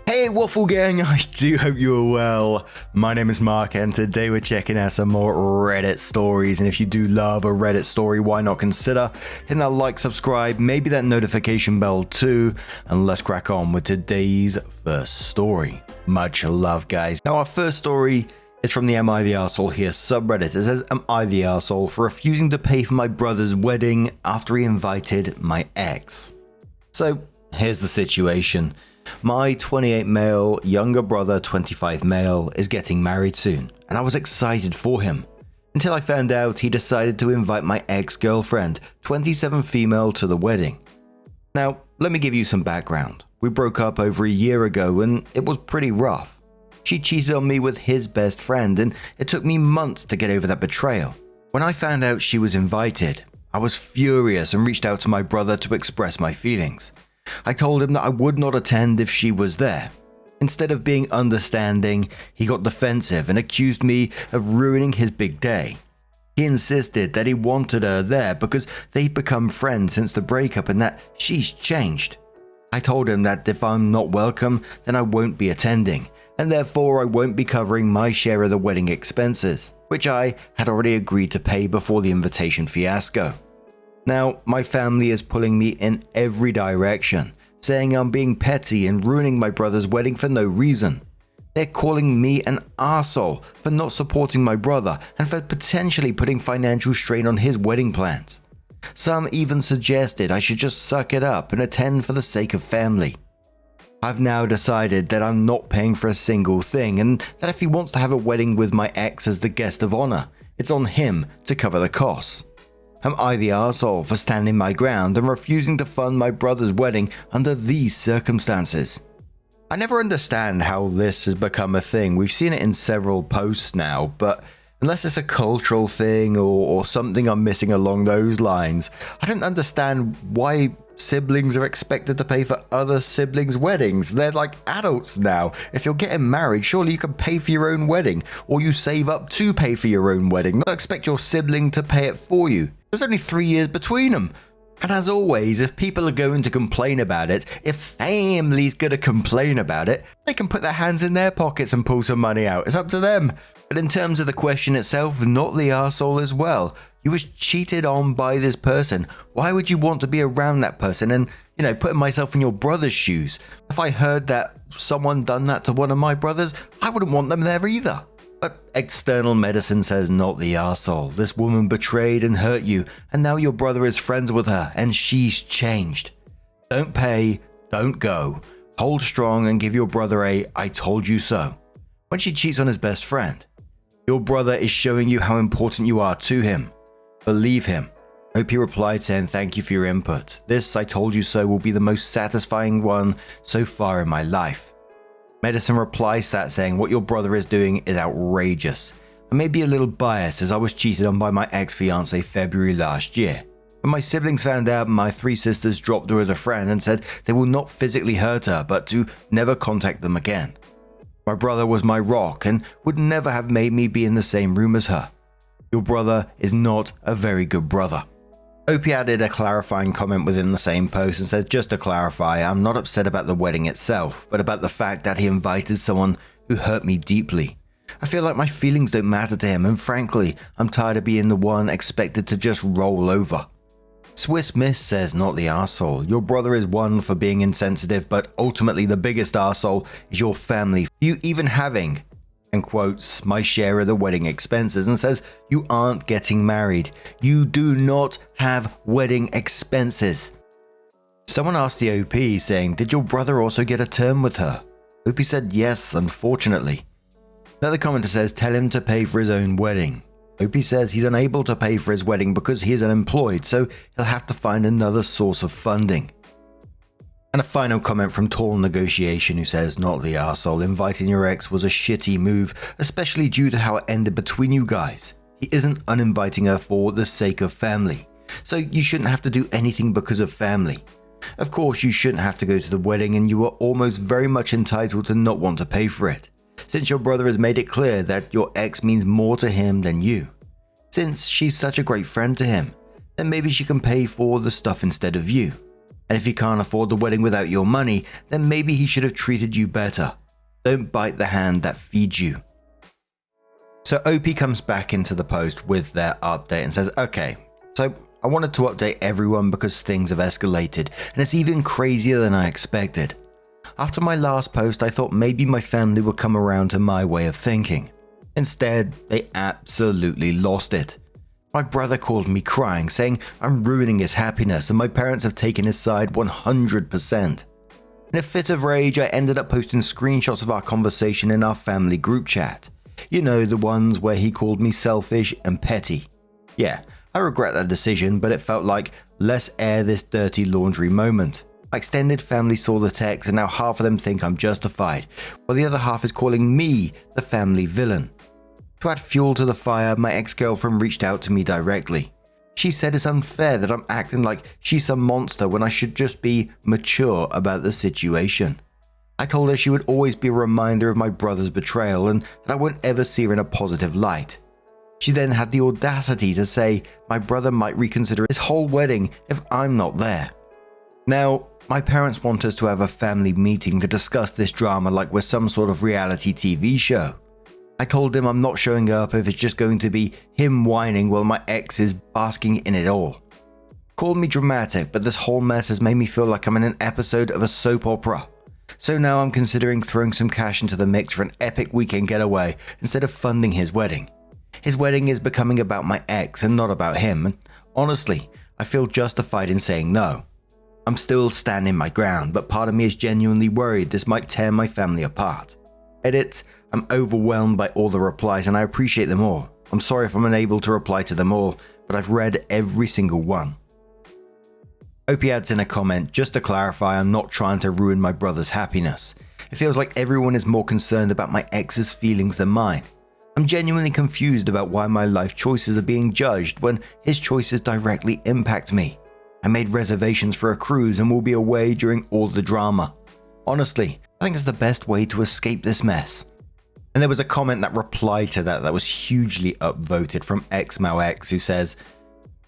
Hey Waffle Gang, I do hope you're well. My name is Mark and today we're checking out some more Reddit stories, and if you do love a Reddit story, why not consider hitting that like, subscribe, maybe that notification bell too, and let's crack on with today's first story. Much love, guys. Now our first story is from the Am I the Arsehole here subreddit. It says, am I the arsehole for refusing to pay for my brother's wedding after he invited my ex? So here's the situation. My 28 male, younger brother 25 male is getting married soon, and I was excited for him. Until I found out he decided to invite my ex-girlfriend, 27 female, to the wedding. Now, let me give you some background. We broke up over a year ago and it was pretty rough. She cheated on me with his best friend and it took me months to get over that betrayal. When I found out she was invited, I was furious and reached out to my brother to express my feelings. I told him that I would not attend if she was there. Instead of being understanding, he got defensive and accused me of ruining his big day. He insisted that he wanted her there because they'd become friends since the breakup and that she's changed. I told him that if I'm not welcome, then I won't be attending, and therefore I won't be covering my share of the wedding expenses, which I had already agreed to pay before the invitation fiasco. Now, my family is pulling me in every direction, saying I'm being petty and ruining my brother's wedding for no reason. They're calling me an arsehole for not supporting my brother and for potentially putting financial strain on his wedding plans. Some even suggested I should just suck it up and attend for the sake of family. I've now decided that I'm not paying for a single thing, and that if he wants to have a wedding with my ex as the guest of honor, it's on him to cover the costs. Am I the arsehole for standing my ground and refusing to fund my brother's wedding under these circumstances? I never understand how this has become a thing. We've seen it in several posts now, but unless it's a cultural thing or something I'm missing along those lines, I don't understand why siblings are expected to pay for other siblings' weddings. They're like adults now. If you're getting married, surely you can pay for your own wedding, or you save up to pay for your own wedding, not expect your sibling to pay it for you. There's only 3 years between them. And as always, if people are going to complain about it, if family's going to complain about it, they can put their hands in their pockets and pull some money out. It's up to them. But in terms of the question itself, not the arsehole as well. You was cheated on by this person. Why would you want to be around that person? And, putting myself in your brother's shoes. If I heard that someone done that to one of my brothers, I wouldn't want them there either. But external medicine says not the arsehole. This woman betrayed and hurt you, and now your brother is friends with her, and she's changed. Don't pay, don't go. Hold strong and give your brother a "I told you so" when she cheats on his best friend. Your brother is showing you how important you are to him. Believe him. Hope he replied saying thank you for your input. This "I told you so" will be the most satisfying one so far in my life. Medicine replies that saying what your brother is doing is outrageous. I may be a little biased as I was cheated on by my ex-fiancé February last year. When my siblings found out, my 3 sisters dropped her as a friend and said they will not physically hurt her but to never contact them again. My brother was my rock and would never have made me be in the same room as her. Your brother is not a very good brother. Opie added a clarifying comment within the same post and said, just to clarify, I'm not upset about the wedding itself, but about the fact that he invited someone who hurt me deeply. I feel like my feelings don't matter to him, and frankly, I'm tired of being the one expected to just roll over. Swiss Miss says not the arsehole. Your brother is one for being insensitive, but ultimately the biggest arsehole is your family. You even having, and quotes, my share of the wedding expenses, and says you aren't getting married. You do not have wedding expenses. Someone asked the OP saying, did your brother also get a term with her? OP said yes, unfortunately. Another commenter says tell him to pay for his own wedding. OP says he's unable to pay for his wedding because he is unemployed, so he'll have to find another source of funding. And a final comment from Tall Negotiation who says, not the arsehole, inviting your ex was a shitty move, especially due to how it ended between you guys. He isn't uninviting her for the sake of family, so you shouldn't have to do anything because of family. Of course you shouldn't have to go to the wedding, and you are almost very much entitled to not want to pay for it, since your brother has made it clear that your ex means more to him than you. Since she's such a great friend to him, then maybe she can pay for the stuff instead of you. And if he can't afford the wedding without your money, then maybe he should have treated you better. Don't bite the hand that feeds you. So OP comes back into the post with their update and says, okay, so I wanted to update everyone because things have escalated and it's even crazier than I expected. After my last post, I thought maybe my family would come around to my way of thinking. Instead, they absolutely lost it. My brother called me crying, saying I'm ruining his happiness and my parents have taken his side 100%. In a fit of rage, I ended up posting screenshots of our conversation in our family group chat. You know, the ones where he called me selfish and petty. Yeah, I regret that decision, but it felt like, let's air this dirty laundry moment. My extended family saw the text and now half of them think I'm justified, while the other half is calling me the family villain. To add fuel to the fire, my ex-girlfriend reached out to me directly. She said it's unfair that I'm acting like she's some monster when I should just be mature about the situation. I told her she would always be a reminder of my brother's betrayal and that I won't ever see her in a positive light. She then had the audacity to say my brother might reconsider his whole wedding if I'm not there. Now, my parents want us to have a family meeting to discuss this drama like we're some sort of reality TV show. I told him I'm not showing up if it's just going to be him whining while my ex is basking in it all. Called me dramatic, but this whole mess has made me feel like I'm in an episode of a soap opera. So now I'm considering throwing some cash into the mix for an epic weekend getaway instead of funding his wedding. His wedding is becoming about my ex and not about him, and honestly, I feel justified in saying no. I'm still standing my ground, but part of me is genuinely worried this might tear my family apart. Edit, I'm overwhelmed by all the replies and I appreciate them all. I'm sorry if I'm unable to reply to them all, but I've read every single one. OP adds in a comment, just to clarify, I'm not trying to ruin my brother's happiness. It feels like everyone is more concerned about my ex's feelings than mine. I'm genuinely confused about why my life choices are being judged when his choices directly impact me. I made reservations for a cruise and will be away during all the drama. Honestly, I think it's the best way to escape this mess. And there was a comment that replied to that was hugely upvoted from XMauX who says,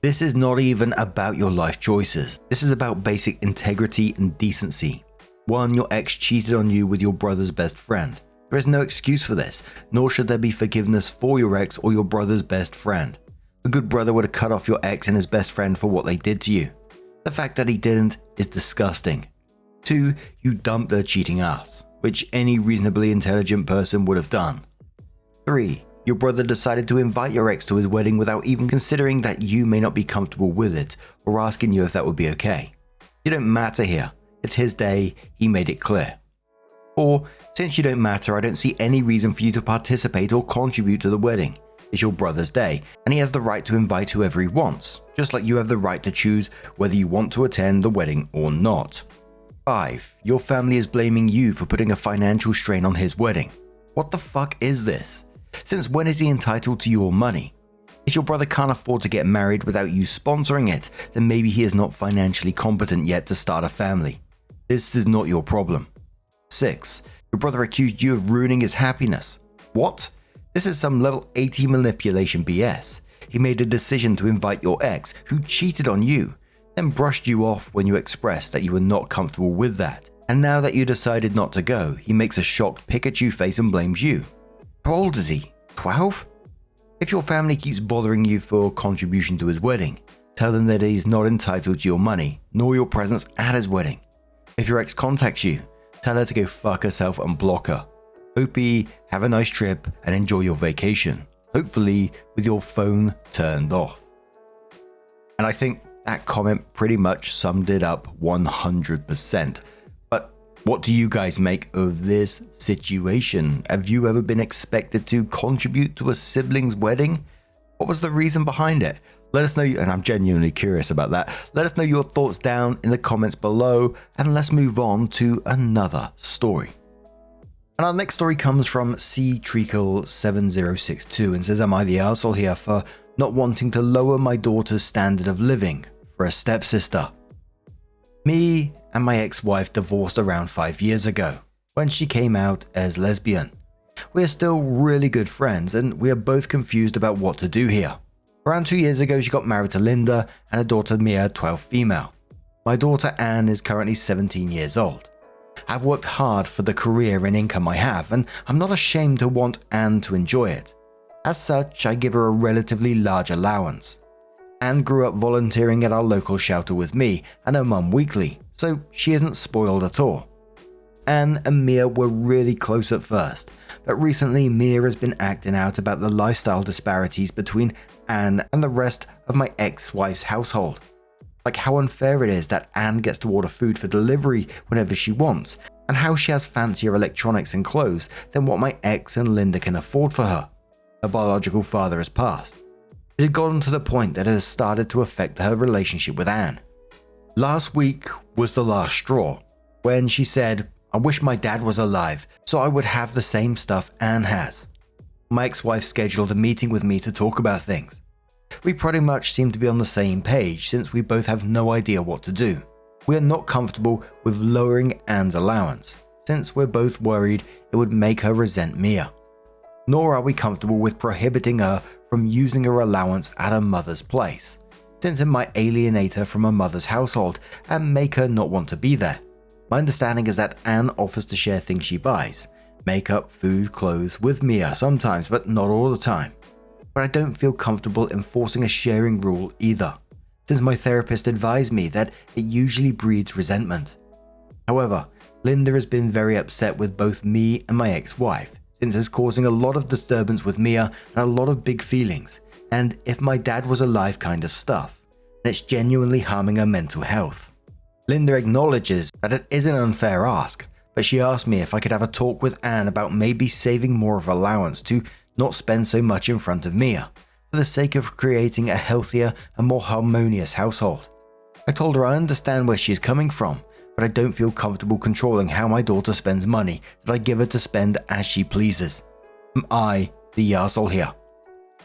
this is not even about your life choices. This is about basic integrity and decency. 1. Your ex cheated on you with your brother's best friend. There is no excuse for this, nor should there be forgiveness for your ex or your brother's best friend. A good brother would have cut off your ex and his best friend for what they did to you. The fact that he didn't is disgusting. 2. You dumped their cheating ass, which any reasonably intelligent person would have done. 3. Your brother decided to invite your ex to his wedding without even considering that you may not be comfortable with it or asking you if that would be okay. You don't matter here. It's his day, he made it clear. 4. Since you don't matter, I don't see any reason for you to participate or contribute to the wedding. It's your brother's day, and he has the right to invite whoever he wants, just like you have the right to choose whether you want to attend the wedding or not. 5. Your family is blaming you for putting a financial strain on his wedding. What the fuck is this? Since when is he entitled to your money? If your brother can't afford to get married without you sponsoring it, then maybe he is not financially competent yet to start a family. This is not your problem. 6. Your brother accused you of ruining his happiness. What? This is some level 80 manipulation BS. He made a decision to invite your ex, who cheated on you, then brushed you off when you expressed that you were not comfortable with that. And now that you decided not to go, he makes a shocked Pikachu face and blames you. How old is he? 12? If your family keeps bothering you for contribution to his wedding, tell them that he's not entitled to your money, nor your presence at his wedding. If your ex contacts you, tell her to go fuck herself and block her. OP, have a nice trip and enjoy your vacation, hopefully with your phone turned off. And I think that comment pretty much summed it up 100%. But what do you guys make of this situation? Have you ever been expected to contribute to a sibling's wedding? What was the reason behind it? Let us know, and I'm genuinely curious about that. Let us know your thoughts down in the comments below, and let's move on to another story. And our next story comes from C-Treacle7062 and says, am I the arsehole here for not wanting to lower my daughter's standard of living for a stepsister? Me and my ex-wife divorced around 5 years ago when she came out as lesbian. We are still really good friends and we are both confused about what to do here. Around 2 years ago, she got married to Linda and a daughter Mia, 12 female. My daughter Anne is currently 17 years old. I've worked hard for the career and income I have, and I'm not ashamed to want Anne to enjoy it. As such, I give her a relatively large allowance. Anne grew up volunteering at our local shelter with me and her mum weekly, so she isn't spoiled at all. Anne and Mia were really close at first, but recently Mia has been acting out about the lifestyle disparities between Anne and the rest of my ex-wife's household. Like how unfair it is that Anne gets to order food for delivery whenever she wants, and how she has fancier electronics and clothes than what my ex and Linda can afford for her. Her biological father has passed. It had gotten to the point that it has started to affect her relationship with Anne. Last week was the last straw, when she said, "I wish my dad was alive so I would have the same stuff Anne has." My ex-wife scheduled a meeting with me to talk about things. We pretty much seem to be on the same page since we both have no idea what to do. We are not comfortable with lowering Anne's allowance, since we're both worried it would make her resent Mia. Nor are we comfortable with prohibiting her from using her allowance at her mother's place, since it might alienate her from her mother's household and make her not want to be there. My understanding is that Anne offers to share things she buys, makeup, food, clothes, with Mia sometimes, but not all the time. But I don't feel comfortable enforcing a sharing rule either, since my therapist advised me that it usually breeds resentment. However, Linda has been very upset with both me and my ex-wife, since it's causing a lot of disturbance with Mia and a lot of big feelings, and if my dad was alive kind of stuff, and it's genuinely harming her mental health. Linda acknowledges that it is an unfair ask, but she asked me if I could have a talk with Anne about maybe saving more of allowance to not spend so much in front of Mia, for the sake of creating a healthier and more harmonious household. I told her I understand where she is coming from, but I don't feel comfortable controlling how my daughter spends money that I give her to spend as she pleases. Am I the arsehole here?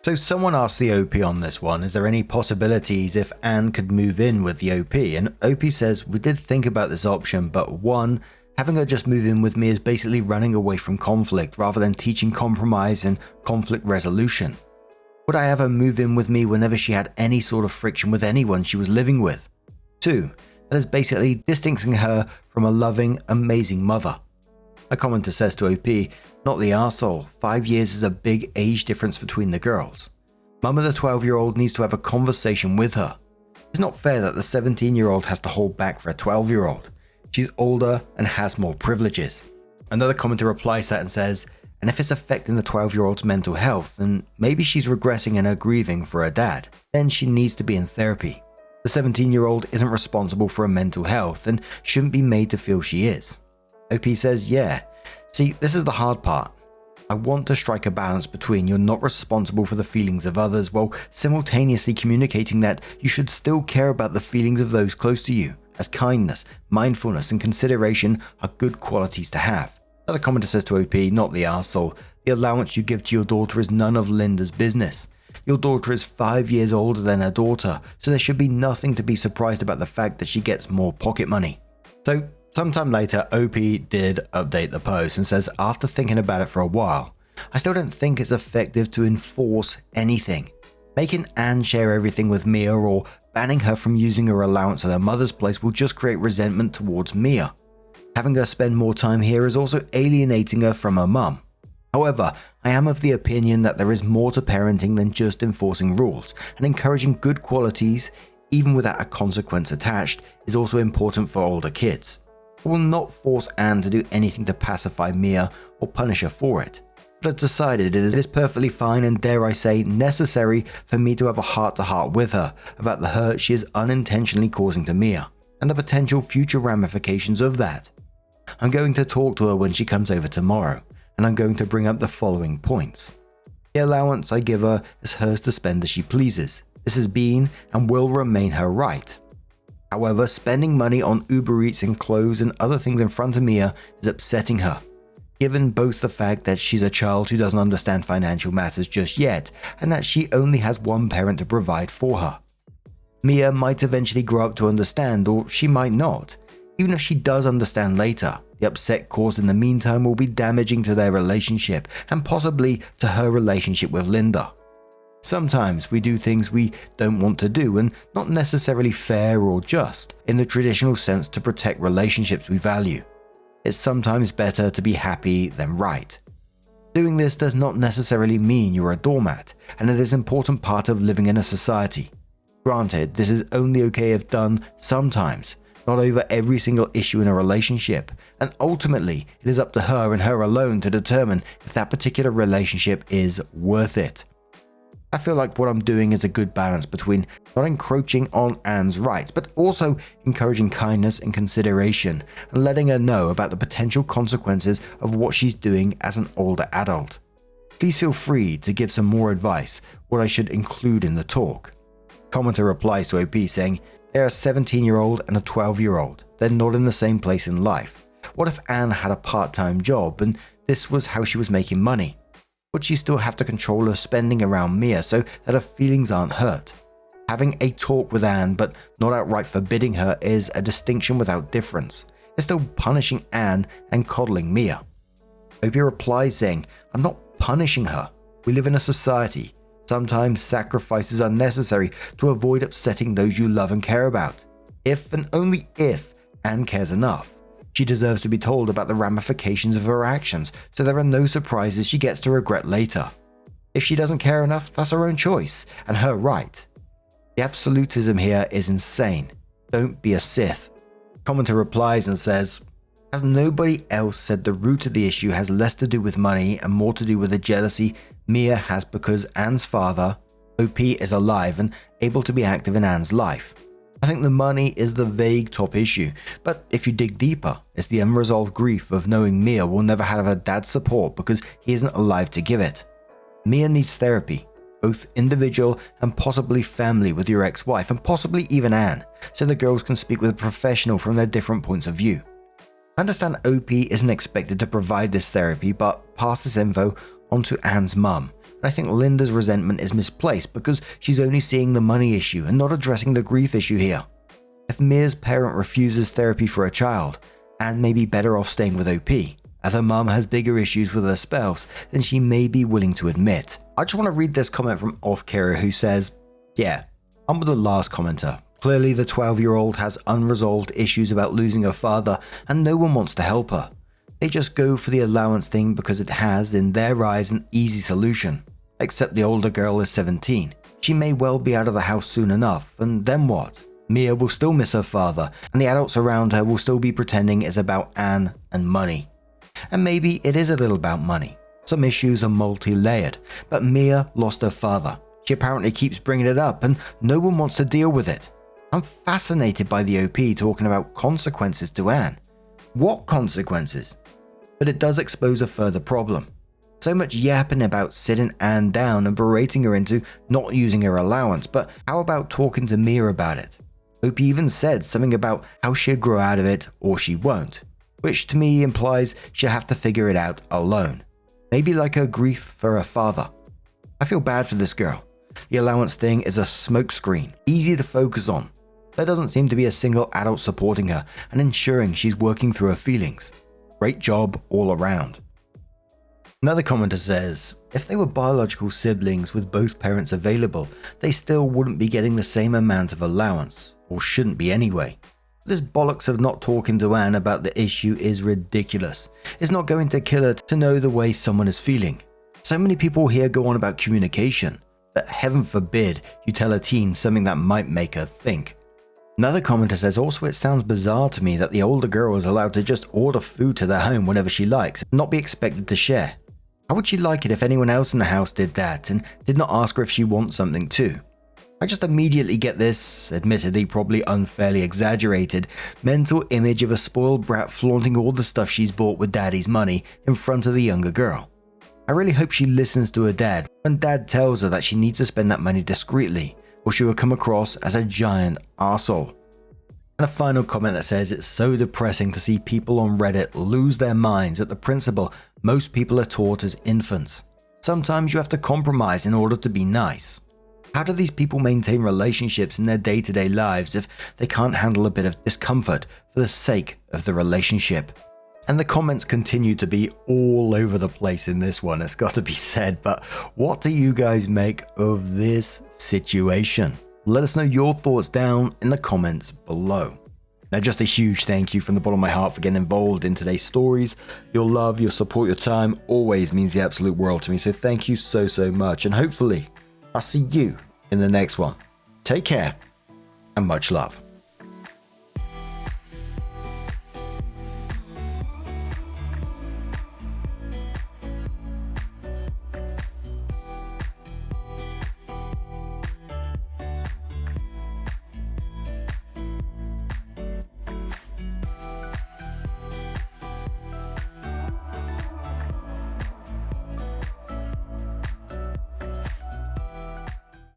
So someone asked the OP on this one, is there any possibilities if Anne could move in with the OP? And OP says, we did think about this option, but one, having her just move in with me is basically running away from conflict rather than teaching compromise and conflict resolution. Would I have her move in with me whenever she had any sort of friction with anyone she was living with? 2. That is basically distancing her from a loving, amazing mother. A commenter says to OP, not the arsehole, 5 years is a big age difference between the girls. Mum of the 12-year-old needs to have a conversation with her. It's not fair that the 17-year-old has to hold back for a 12-year-old. She's older and has more privileges. Another commenter replies that and says, and if it's affecting the 12-year-old's mental health, then maybe she's regressing in her grieving for her dad. Then she needs to be in therapy. The 17-year-old isn't responsible for her mental health and shouldn't be made to feel she is. OP says, yeah. See, this is the hard part. I want to strike a balance between you're not responsible for the feelings of others while simultaneously communicating that you should still care about the feelings of those close to you, as kindness, mindfulness, and consideration are good qualities to have. Another commenter says to OP, not the arsehole, the allowance you give to your daughter is none of Linda's business. Your daughter is 5 years older than her daughter, so there should be nothing to be surprised about the fact that she gets more pocket money. So, sometime later, OP did update the post and says, after thinking about it for a while, I still don't think it's effective to enforce anything. Making Anne share everything with Mia or banning her from using her allowance at her mother's place will just create resentment towards Mia. Having her spend more time here is also alienating her from her mum. However, I am of the opinion that there is more to parenting than just enforcing rules, and encouraging good qualities, even without a consequence attached, is also important for older kids. I will not force Anne to do anything to pacify Mia or punish her for it, but I've decided it is perfectly fine and, dare I say, necessary for me to have a heart-to-heart with her about the hurt she is unintentionally causing to Mia, and the potential future ramifications of that. I'm going to talk to her when she comes over tomorrow, and I'm going to bring up the following points. The allowance I give her is hers to spend as she pleases. This has been and will remain her right. However, spending money on Uber Eats and clothes and other things in front of Mia is upsetting her, given both the fact that she's a child who doesn't understand financial matters just yet, and that she only has one parent to provide for her. Mia might eventually grow up to understand, or she might not. Even if she does understand later, the upset caused in the meantime will be damaging to their relationship and possibly to her relationship with Linda. Sometimes we do things we don't want to do and not necessarily fair or just in the traditional sense to protect relationships we value. It's sometimes better to be happy than right. Doing this does not necessarily mean you're a doormat, and it is an important part of living in a society. Granted, this is only okay if done sometimes, not over every single issue in a relationship, and ultimately it is up to her and her alone to determine if that particular relationship is worth it. I feel like what I'm doing is a good balance between not encroaching on Anne's rights, but also encouraging kindness and consideration and letting her know about the potential consequences of what she's doing as an older adult. Please feel free to give some more advice what I should include in the talk. Commenter replies to OP saying, they're a 17-year-old and a 12-year-old. They're not in the same place in life. What if Anne had a part-time job and this was how she was making money? Would she still have to control her spending around Mia so that her feelings aren't hurt? Having a talk with Anne but not outright forbidding her is a distinction without difference. It's still punishing Anne and coddling Mia. Opie replies saying, I'm not punishing her. We live in a society. Sometimes sacrifices are necessary to avoid upsetting those you love and care about. If and only if Anne cares enough, she deserves to be told about the ramifications of her actions so there are no surprises she gets to regret later. If she doesn't care enough, that's her own choice and her right. The absolutism here is insane. Don't be a Sith. Commenter replies and says, as nobody else said, the root of the issue has less to do with money and more to do with the jealousy Mia has because Anne's father, OP, is alive and able to be active in Anne's life. I think the money is the vague top issue, but if you dig deeper, it's the unresolved grief of knowing Mia will never have her dad's support because he isn't alive to give it. Mia needs therapy, both individual and possibly family with your ex-wife and possibly even Anne, so the girls can speak with a professional from their different points of view. I understand OP isn't expected to provide this therapy but pass this info onto Anne's mum. I think Linda's resentment is misplaced because she's only seeing the money issue and not addressing the grief issue here. If Mia's parent refuses therapy for a child, Anne may be better off staying with OP, as her mum has bigger issues with her spouse than she may be willing to admit. I just want to read this comment from Offkira who says, yeah, I'm with the last commenter. Clearly the 12-year-old has unresolved issues about losing her father and no one wants to help her. They just go for the allowance thing because it has, in their eyes, an easy solution. Except the older girl is 17. She may well be out of the house soon enough, and then what? Mia will still miss her father, and the adults around her will still be pretending it's about Anne and money. And maybe it is a little about money. Some issues are multi-layered, but Mia lost her father. She apparently keeps bringing it up, and no one wants to deal with it. I'm fascinated by the OP talking about consequences to Anne. What consequences? But it does expose a further problem. So much yapping about sitting Anne down and berating her into not using her allowance, but how about talking to Mia about it? Hope even said something about how she'll grow out of it or she won't, which to me implies she'll have to figure it out alone. Maybe like her grief for her father. I feel bad for this girl. The allowance thing is a smokescreen, easy to focus on. There doesn't seem to be a single adult supporting her and ensuring she's working through her feelings. Great job all around. Another commenter says, if they were biological siblings with both parents available, they still wouldn't be getting the same amount of allowance, or shouldn't be anyway. This bollocks of not talking to Anne about the issue is ridiculous. It's not going to kill her to know the way someone is feeling. So many people here go on about communication, but heaven forbid you tell a teen something that might make her think. Another commenter says also it sounds bizarre to me that the older girl is allowed to just order food to their home whenever she likes and not be expected to share. How would she like it if anyone else in the house did that and did not ask her if she wants something too? I just immediately get this, admittedly probably unfairly exaggerated, mental image of a spoiled brat flaunting all the stuff she's bought with daddy's money in front of the younger girl. I really hope she listens to her dad when dad tells her that she needs to spend that money discreetly, or she will come across as a giant arsehole. And a final comment that says it's so depressing to see people on Reddit lose their minds at the principle most people are taught as infants. Sometimes you have to compromise in order to be nice. How do these people maintain relationships in their day-to-day lives if they can't handle a bit of discomfort for the sake of the relationship? And the comments continue to be all over the place in this one, it's got to be said. But what do you guys make of this situation? Let us know your thoughts down in the comments below. Now, just a huge thank you from the bottom of my heart for getting involved in today's stories. Your love, your support, your time always means the absolute world to me. So thank you so much. And hopefully I'll see you in the next one. Take care and much love.